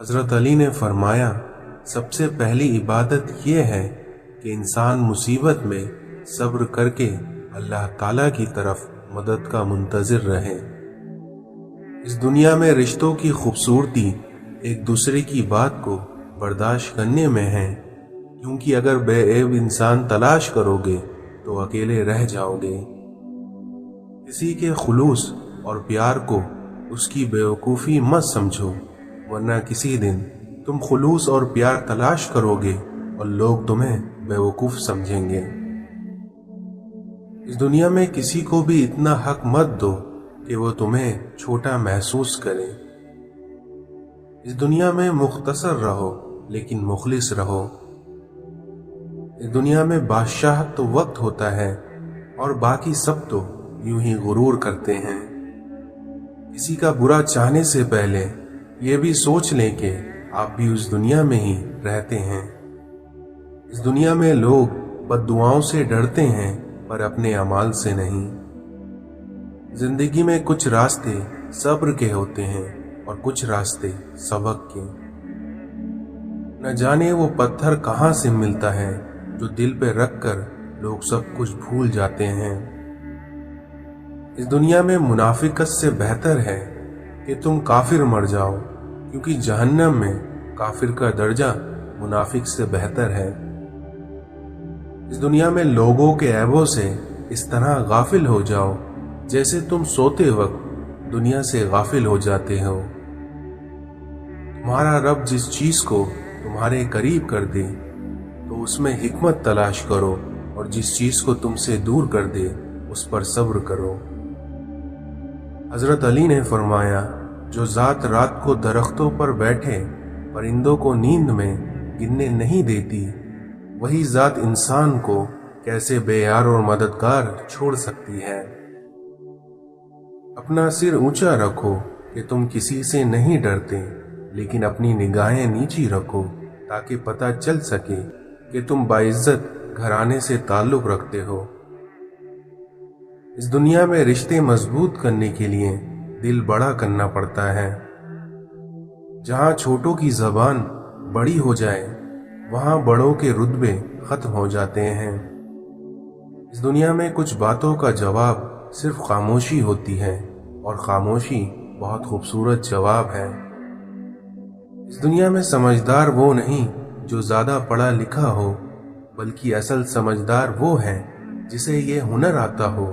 हज़रत अली ने फरमाया, सबसे पहली इबादत ये है कि इंसान मुसीबत में सब्र करके अल्लाह ताला की तरफ मदद का मुंतज़िर रहे। इस दुनिया में रिश्तों की खूबसूरती एक दूसरे की बात को बर्दाश्त करने में है, क्योंकि अगर बेऐब इंसान तलाश करोगे तो अकेले रह जाओगे। किसी के खुलूस और प्यार को उसकी बेवकूफ़ी मत समझो, वरना किसी दिन तुम खुलूस और प्यार तलाश करोगे और लोग तुम्हें बेवकूफ़ समझेंगे। इस दुनिया में किसी को भी इतना हक मत दो कि वो तुम्हें छोटा महसूस करे। इस दुनिया में मुख्तसर रहो लेकिन मुखलिस रहो। इस दुनिया में बादशाह तो वक्त होता है और बाकी सब तो यूं ही गुरूर करते हैं। किसी का बुरा चाहने से पहले ये भी सोच लें कि आप भी उस दुनिया में ही रहते हैं। इस दुनिया में लोग बद्दुआओं से डरते हैं पर अपने अमाल से नहीं। जिंदगी में कुछ रास्ते सब्र के होते हैं और कुछ रास्ते सबक के। न जाने वो पत्थर कहाँ से मिलता है जो दिल पे रख कर लोग सब कुछ भूल जाते हैं। इस दुनिया में मुनाफिकत से बेहतर है कि तुम काफिर मर जाओ, क्योंकि जहन्नम में काफिर का दर्जा मुनाफिक से बेहतर है। इस दुनिया में लोगों के ऐबों से इस तरह गाफिल हो जाओ जैसे तुम सोते वक्त दुनिया से गाफिल हो जाते हो। तुम्हारा रब जिस चीज को तुम्हारे करीब कर दे तो उसमें हिकमत तलाश करो, और जिस चीज को तुमसे दूर कर दे उस पर सब्र करो। हजरत अली ने फरमाया, जो जात रात को दरख्तों पर बैठे परिंदों को नींद में गिनने नहीं देती, वही जात इंसान को कैसे बेयार और मददगार छोड़ सकती है। अपना सिर ऊंचा रखो कि तुम किसी से नहीं डरते, लेकिन अपनी निगाहें नीची रखो ताकि पता चल सके कि तुम बाइज्जत घराने से ताल्लुक रखते हो। इस दुनिया में रिश्ते मजबूत करने के लिए दिल बड़ा करना पड़ता है। जहां छोटों की जबान बड़ी हो जाए वहां बड़ों के रुतबे खत्म हो जाते हैं। इस दुनिया में कुछ बातों का जवाब सिर्फ खामोशी होती है, और खामोशी बहुत खूबसूरत जवाब है। इस दुनिया में समझदार वो नहीं जो ज्यादा पढ़ा लिखा हो, बल्कि असल समझदार वो है जिसे ये हुनर आता हो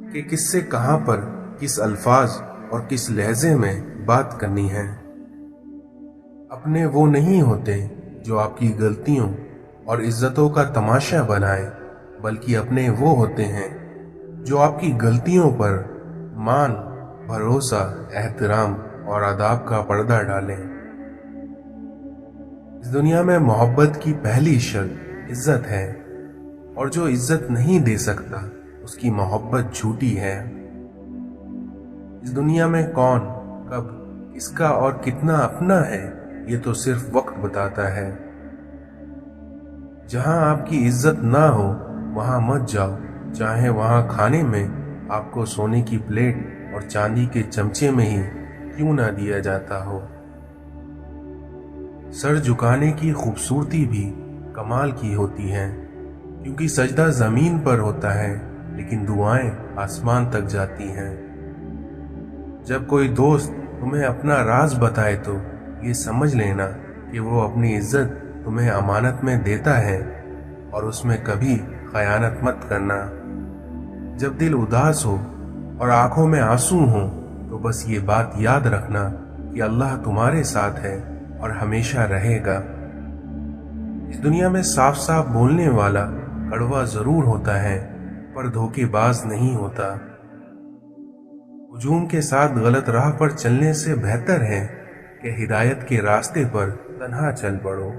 कि किससे कहां पर किस अल्फाज और किस लहजे में बात करनी है। अपने वो नहीं होते जो आपकी गलतियों और इज्जतों का तमाशा बनाए, बल्कि अपने वो होते हैं जो आपकी गलतियों पर मान, भरोसा, एहतराम और आदाब का पर्दा डालें। इस दुनिया में मोहब्बत की पहली शर्त इज्जत है, और जो इज्जत नहीं दे सकता उसकी मोहब्बत झूठी है। इस दुनिया में कौन, कब, किसका और कितना अपना है, ये तो सिर्फ वक्त बताता है। जहां आपकी इज्जत ना हो वहां मत जाओ, चाहे वहां खाने में आपको सोने की प्लेट और चांदी के चमचे में ही क्यों ना दिया जाता हो। सर झुकाने की खूबसूरती भी कमाल की होती है, क्योंकि सजदा जमीन पर होता है लेकिन दुआएं आसमान तक जाती हैं। जब कोई दोस्त तुम्हें अपना राज बताए तो ये समझ लेना कि वो अपनी इज्जत तुम्हें अमानत में देता है, और उसमें कभी खयानत मत करना। जब दिल उदास हो और आंखों में आंसू हो तो बस ये बात याद रखना कि अल्लाह तुम्हारे साथ है और हमेशा रहेगा। इस दुनिया में साफ साफ बोलने वाला कड़वा जरूर होता है, पर धोखेबाज नहीं होता। हुजूम के साथ गलत राह पर चलने से बेहतर है कि हिदायत के रास्ते पर तन्हा चल पड़ो।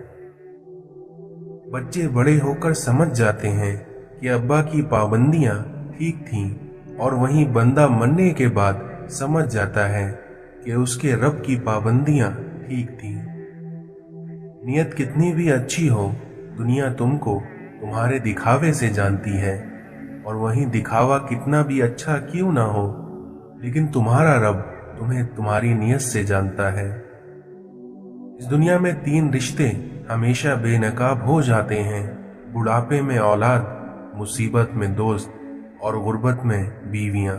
बच्चे बड़े होकर समझ जाते हैं कि अब्बा की पाबंदियां ठीक थीं, और वहीं बंदा मरने के बाद समझ जाता है कि उसके रब की पाबंदियां ठीक थीं। नियत कितनी भी अच्छी हो, दुनिया तुमको तुम्हारे दिखावे से जानती है, और वहीं दिखावा कितना भी अच्छा क्यों ना हो, लेकिन तुम्हारा रब तुम्हें तुम्हारी नियत से जानता है। اس دنیا میں 3 رشتے ہمیشہ بے نقاب ہو جاتے ہیں: بڑھاپے میں اولاد، مصیبت میں دوست، اور غربت میں بیویاں۔